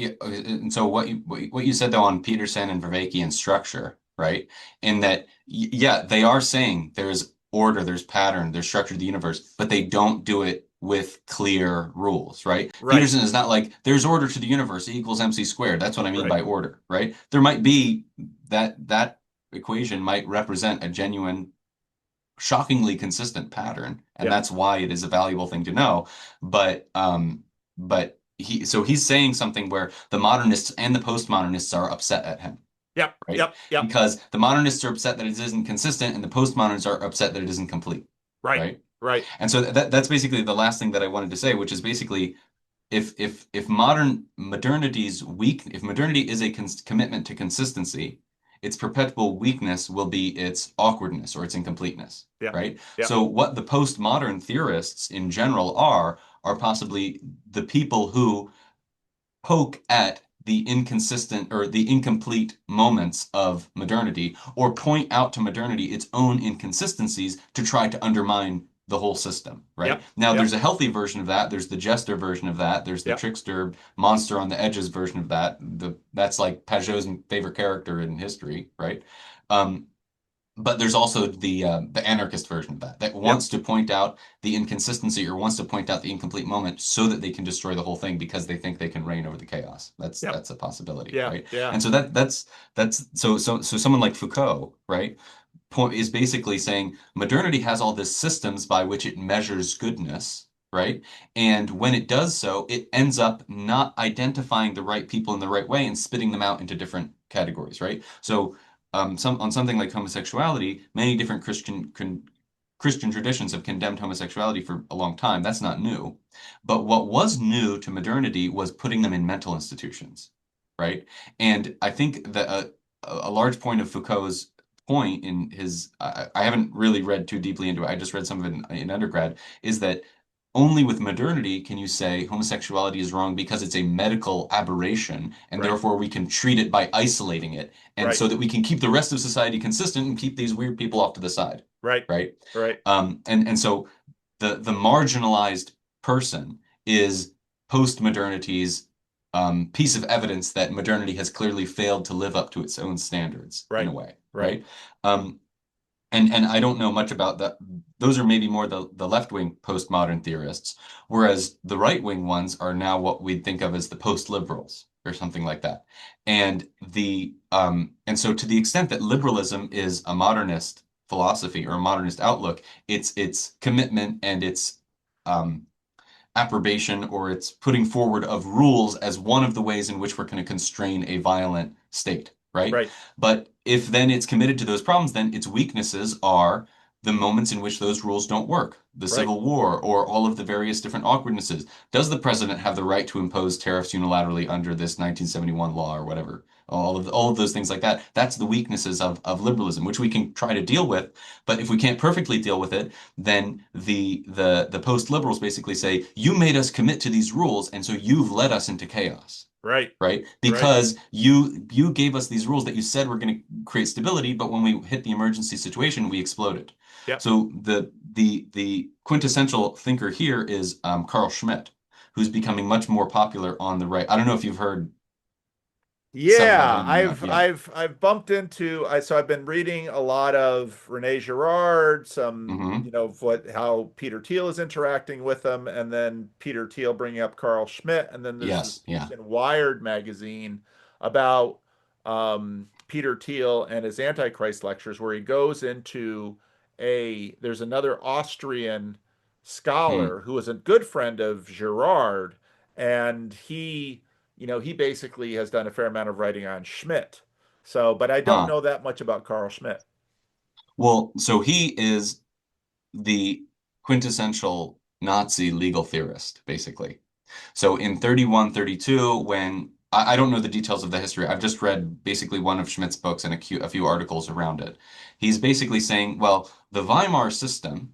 Yeah, and so what you said though on Peterson and Vervaeke and structure, right? In that, yeah, they are saying there's order, there's pattern, there's structure to the universe, but they don't do it with clear rules, right? Right, Peterson is not like there's order to the universe E equals MC squared. That's what I mean right. by order, right? There might be that equation might represent a genuine, shockingly consistent pattern, and Yeah, that's why it is a valuable thing to know. But he's saying something where the modernists and the postmodernists are upset at him, yep, right? yep, yep. Because the modernists are upset that it isn't consistent, and the postmodernists are upset that it isn't complete, Right, right? right. And so that's basically the last thing that I wanted to say, which is basically if modernity is a commitment to consistency, its perpetual weakness will be its awkwardness or its incompleteness, Yeah, right? yeah, So what the postmodern theorists in general are possibly the people who poke at the inconsistent or the incomplete moments of modernity, or point out to modernity its own inconsistencies to try to undermine the whole system, right? yep, Now, there's yep, a healthy version of that. There's the jester version of that. There's the yep. trickster monster on the edges version of that. That's like Pajot's favorite character in history, right? Um, but there's also the anarchist version of that that Yep, wants to point out the inconsistency or wants to point out the incomplete moment so that they can destroy the whole thing because they think they can reign over the chaos. yep, That's a possibility, yeah, right? yeah. And so that's so someone like Foucault, right, is basically saying modernity has all these systems by which it measures goodness, right? And when it does so, it ends up not identifying the right people in the right way and spitting them out into different categories, right? So something like homosexuality, many different Christian traditions have condemned homosexuality for a long time. That's not new. But what was new to modernity was putting them in mental institutions, right? And I think that a large point of Foucault's point in his, I haven't really read too deeply into it, I just read some of it in undergrad, is that only with modernity can you say homosexuality is wrong because it's a medical aberration, and Right, therefore we can treat it by isolating it, and right, so that we can keep the rest of society consistent and keep these weird people off to the side, right, right? right. And so the marginalized person is post-modernity's piece of evidence that modernity has clearly failed to live up to its own standards in a Right. way, Right. right? Um, and I don't know much about that. Those are maybe more the left-wing postmodern theorists, whereas the right-wing ones are now what we'd think of as the post-liberals or something like that. And so to the extent that liberalism is a modernist philosophy or a modernist outlook, its commitment and its um, approbation or its putting forward of rules as one of the ways in which we're going to constrain a violent state, right? Right. But if then it's committed to those problems, then its weaknesses are the moments in which those rules don't work, the Right. Civil War, or all of the various different awkwardnesses. Does the president have the right to impose tariffs unilaterally under this 1971 law or whatever? All of those things like that. That's the weaknesses of liberalism, which we can try to deal with. But if we can't perfectly deal with it, then the post liberals basically say, you made us commit to these rules, and so you've led us into chaos, Right. right? Right. Because you gave us these rules that you said were going to create stability, but when we hit the emergency situation, we exploded. Yep. So the quintessential thinker here is Carl Schmidt, who's becoming much more popular on the right. I don't know if you've heard some of Yeah, him or not. Yeah. I've bumped into so I've been reading a lot of Rene Girard, some Hmm. of what how Peter Thiel is interacting with them, and then Peter Thiel bringing up Carl Schmidt, and then there's this Yes. piece Yeah. in Wired magazine about Peter Thiel and his Antichrist lectures, where he goes into there's another Austrian Hmm. scholar who is a good friend of Girard, and he basically has done a fair amount of writing on Schmidt. So, but I don't Huh. know that much about Carl Schmidt. Well, so he is the quintessential Nazi legal theorist, basically. So in 31, 32, when I don't know the details of the history, I've just read basically one of Schmidt's books and a few articles around it. He's basically saying, well, the Weimar system,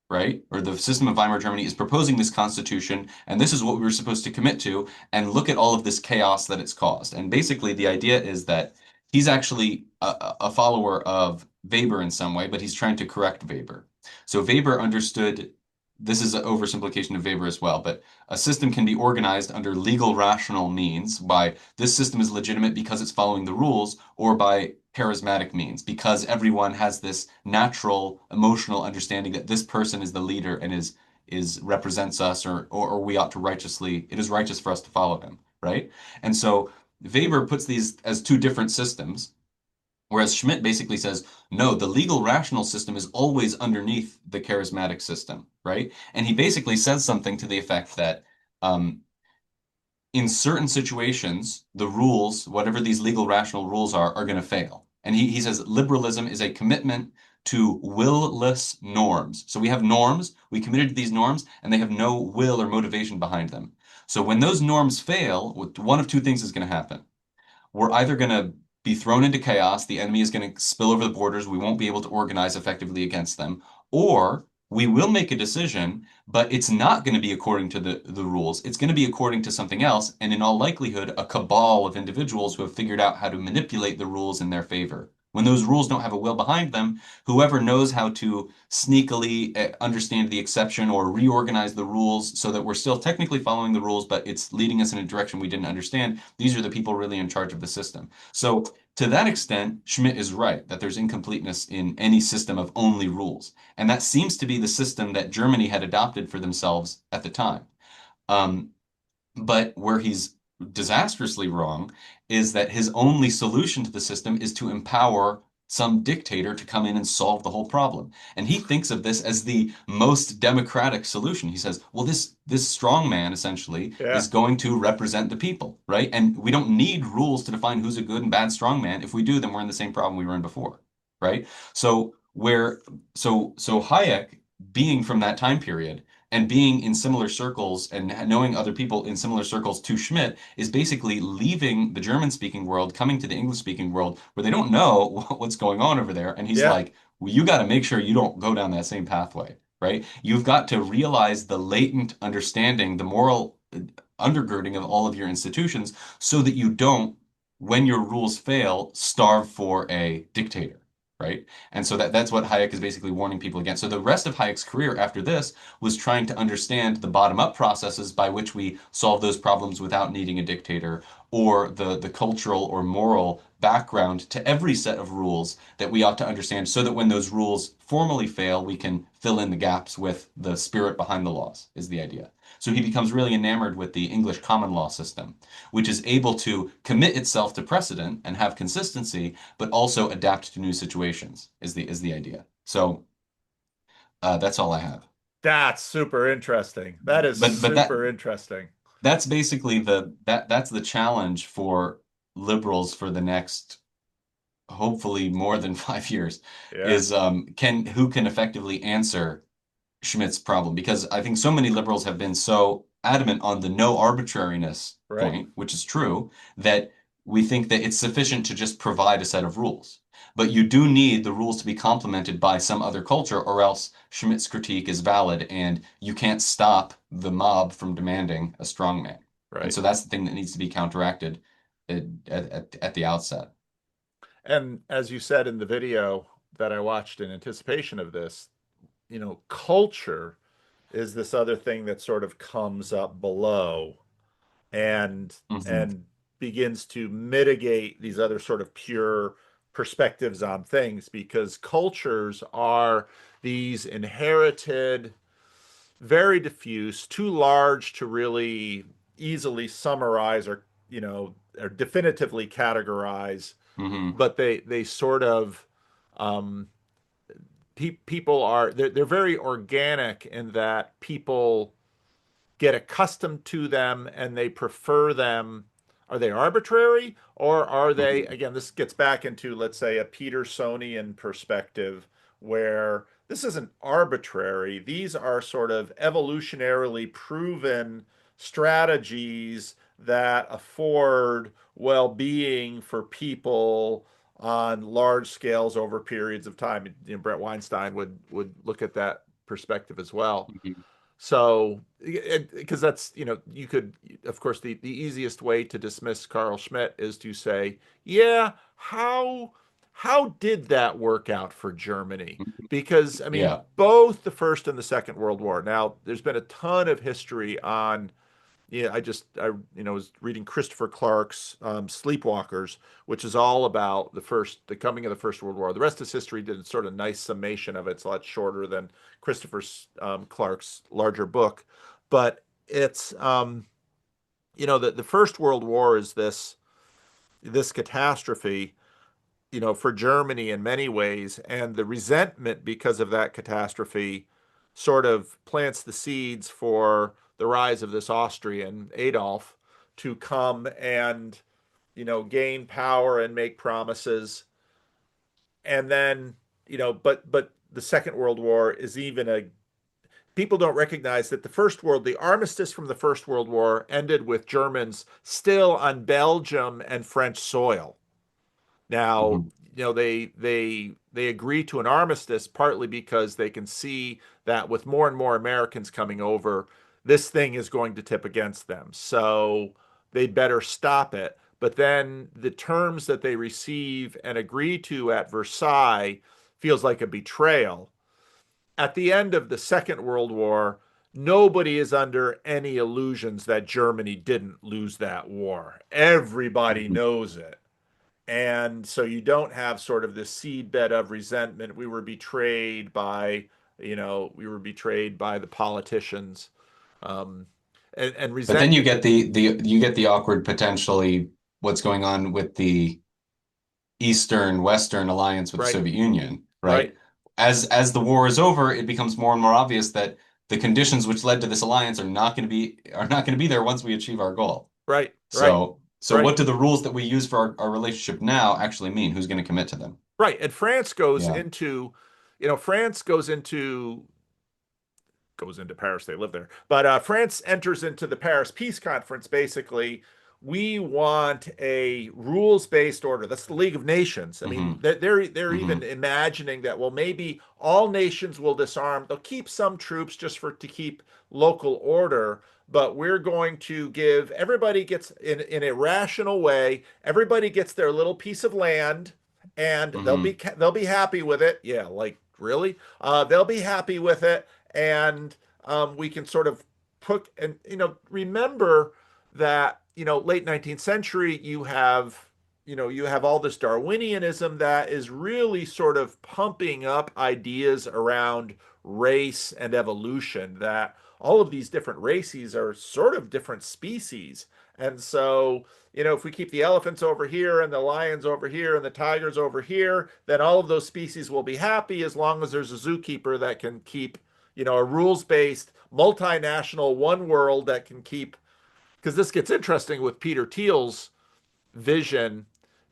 right, or the system of Weimar Germany is proposing this constitution, and this is what we were supposed to commit to, and look at all of this chaos that it's caused. And basically, the idea is that he's actually a follower of Weber in some way, but he's trying to correct Weber. So Weber understood this is an oversimplification of Weber as well, but a system can be organized under legal rational means by this system is legitimate because it's following the rules, or by charismatic means because everyone has this natural emotional understanding that this person is the leader and is represents us, or we ought to righteously, it is righteous for us to follow him, right? And so Weber puts these as two different systems. Whereas Schmidt basically says, no, the legal rational system is always underneath the charismatic system, right? And he basically says something to the effect that um, in certain situations, the rules, whatever these legal rational rules are going to fail. And he says liberalism is a commitment to will-less norms. So we have norms, we committed to these norms, and they have no will or motivation behind them. So when those norms fail, one of two things is going to happen. We're either going to be thrown into chaos, the enemy is going to spill over the borders, we won't be able to organize effectively against them, or we will make a decision, but it's not going to be according to the rules. It's going to be according to something else, and in all likelihood, a cabal of individuals who have figured out how to manipulate the rules in their favor. When those rules don't have a will behind them, whoever knows how to sneakily understand the exception or reorganize the rules so that we're still technically following the rules, but it's leading us in a direction we didn't understand, these are the people really in charge of the system. So, to that extent, Schmidt is right that there's incompleteness in any system of only rules. And that seems to be the system that Germany had adopted for themselves at the time. Um, but where he's disastrously wrong is that his only solution to the system is to empower some dictator to come in and solve the whole problem. And he thinks of this as the most democratic solution. He says, well, this strong man essentially Yeah. is going to represent the people, right? And we don't need rules to define who's a good and bad strong man. If we do, then we're in the same problem we were in before, right? So where so Hayek, being from that time period, and being in similar circles and knowing other people in similar circles to Schmidt is basically leaving the German speaking world, coming to the English speaking world where they don't know what's going on over there. And he's Yeah. like, well, you got to make sure you don't go down that same pathway, right? You've got to realize the latent understanding, the moral undergirding of all of your institutions so that you don't, when your rules fail, starve for a dictator. Right. And so that's what Hayek is basically warning people against. So the rest of Hayek's career after this was trying to understand the bottom-up processes by which we solve those problems without needing a dictator, or the cultural or moral background to every set of rules that we ought to understand so that when those rules formally fail, we can fill in the gaps with the spirit behind the laws, is the idea. So he becomes really enamored with the English common law system, which is able to commit itself to precedent and have consistency, but also adapt to new situations, is the idea. So that's all I have. That's super interesting. That is But that super interesting. that's basically that's the challenge for liberals for the next hopefully more than 5 years Yeah. is can who can effectively answer Schmidt's problem, because I think so many liberals have been so adamant on the no arbitrariness Right. point, which is true, that we think that it's sufficient to just provide a set of rules. But you do need the rules to be complemented by some other culture, or else Schmidt's critique is valid and you can't stop the mob from demanding a strong man. And Right. so that's the thing that needs to be counteracted at the outset. And as you said in the video that I watched in anticipation of this, culture is this other thing that sort of comes up below and Hmm. and begins to mitigate these other sort of pure perspectives on things, because cultures are these inherited, very diffuse, too large to really easily summarize or definitively categorize, Hmm. but they sort of um, people are they're very organic in that people get accustomed to them and they prefer them. Are they arbitrary, or are they, Hmm. again, this gets back into, let's say, a Petersonian perspective where this isn't arbitrary. These are sort of evolutionarily proven strategies that afford well-being for people on large scales over periods of time. Brett Weinstein would look at that perspective as well. Hmm. So, because that's, you could, of course, the easiest way to dismiss Carl Schmitt is to say, yeah, how did that work out for Germany? Because, I mean, Yeah. both the First and the Second World War. Now, there's been a ton of history on, yeah, was reading Christopher Clark's Sleepwalkers, which is all about the coming of the First World War. The rest is history. Did a sort of nice summation of it. It's a lot shorter than Christopher Clark's larger book, but it's the First World War is this catastrophe, for Germany in many ways, and the resentment because of that catastrophe sort of plants the seeds for the rise of this Austrian Adolf to come and, gain power and make promises. And then, but the Second World War is even a people don't recognize that the armistice from the First World War ended with Germans still on Belgium and French soil. Now, Hmm. they agree to an armistice partly because they can see that with more and more Americans coming over, this thing is going to tip against them. So they better stop it. But then the terms that they receive and agree to at Versailles feels like a betrayal. At the end of the Second World War, nobody is under any illusions that Germany didn't lose that war. Everybody Hmm. knows it. And so you don't have sort of this seedbed of resentment. We were betrayed by the politicians. Um, and But then you resentment, get the awkward potentially what's going on with the Eastern Western alliance with the right, Soviet Union, right? right, As the war is over, it becomes more and more obvious that the conditions which led to this alliance are not going to be there once we achieve our goal. right, right, So right, what do the rules that we use for our relationship now actually mean? Who's going to commit to them? right. And Yeah. France goes into Paris. They live there. But France enters into the Paris Peace Conference. Basically, we want a rules-based order. That's the League of Nations. I mean, Hmm. they're even Hmm. imagining that, well, maybe all nations will disarm. They'll keep some troops just to keep local order. But we're going to give everybody gets in a rational way. Everybody gets their little piece of land, and Hmm. they'll be happy with it. Yeah, like really, they'll be happy with it, and we can sort of put and remember that late 19th century you have all this Darwinianism that is really sort of pumping up ideas around race and evolution, that all of these different races are sort of different species. And so, if we keep the elephants over here and the lions over here and the tigers over here, then all of those species will be happy as long as there's a zookeeper that can keep, a rules based, multinational, one world that can keep. Because this gets interesting with Peter Thiel's vision,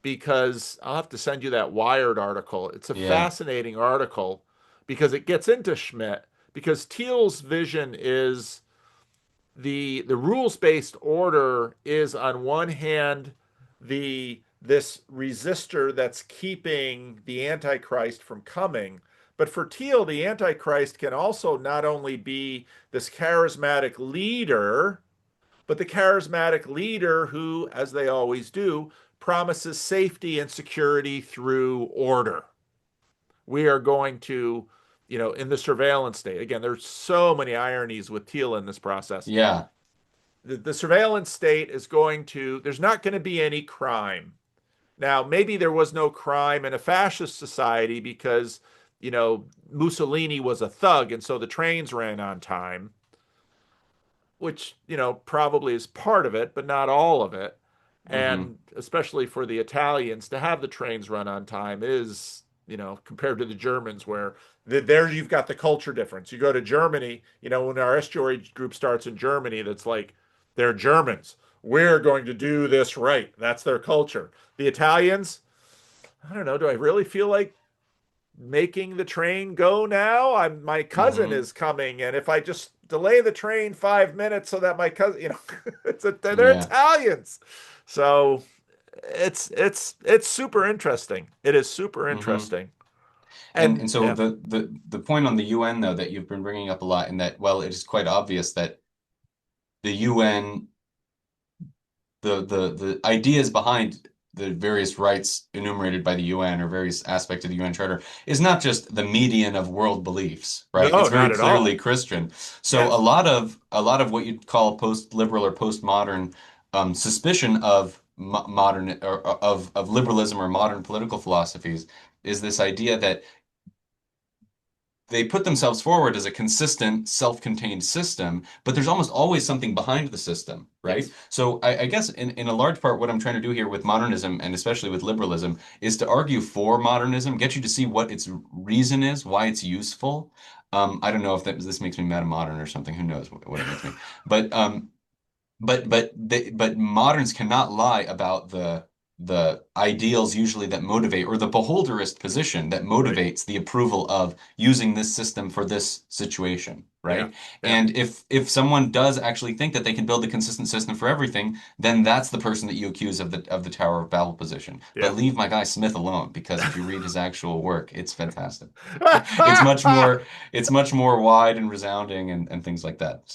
because I'll have to send you that Wired article. It's a Yeah. fascinating article because it gets into Schmidt, because Thiel's vision is the rules based order is on one hand this resistor that's keeping the antichrist from coming, but for Thiel the antichrist can also not only be this charismatic leader, but the charismatic leader who, as they always do, promises safety and security through order. We are going to, in the surveillance state, again, there's so many ironies with Thiel in this process. Yeah. The surveillance state is there's not going to be any crime. Now, maybe there was no crime in a fascist society because, Mussolini was a thug and so the trains ran on time, which, probably is part of it, but not all of it. Hmm. And especially for the Italians, to have the trains run on time is, compared to the Germans, where there you've got the culture difference. You go to Germany, when our estuary group starts in Germany, that's like, they're Germans. We're going to do this right. That's their culture. The Italians, I don't know, do I really feel like making the train go now? My cousin Hmm. is coming, and if I just delay the train 5 minutes so that my cousin, they're Yeah. Italians. So it's super interesting. It is super Hmm. interesting. And And so yeah, the point on the UN though that you've been bringing up a lot, in that, well, it is quite obvious that the UN, the ideas behind the various rights enumerated by the UN or various aspects of the UN Charter is not just the median of world beliefs, right? No, It's very not at clearly all. Christian. So Yes. a lot of what you'd call post-liberal or postmodern suspicion of modern or of liberalism or modern political philosophies is this idea that they put themselves forward as a consistent, self-contained system, but there's almost always something behind the system, right? Yes. So I guess in a large part, what I'm trying to do here with modernism and especially with liberalism is to argue for modernism, get you to see what its reason is, why it's useful. I don't know if this makes me meta modern or something. Who knows what it makes me? But but moderns cannot lie about the ideals usually that motivate or the beholderist position that Right. motivates the approval of using this system for this situation, Yeah. right? Yeah. And if someone does actually think that they can build a consistent system for everything, then that's the person that you accuse of the Tower of Babel position. But Yeah. leave my guy Smith alone because if you read his actual work, it's fantastic. It's much more it's much more wide and resounding and things like that.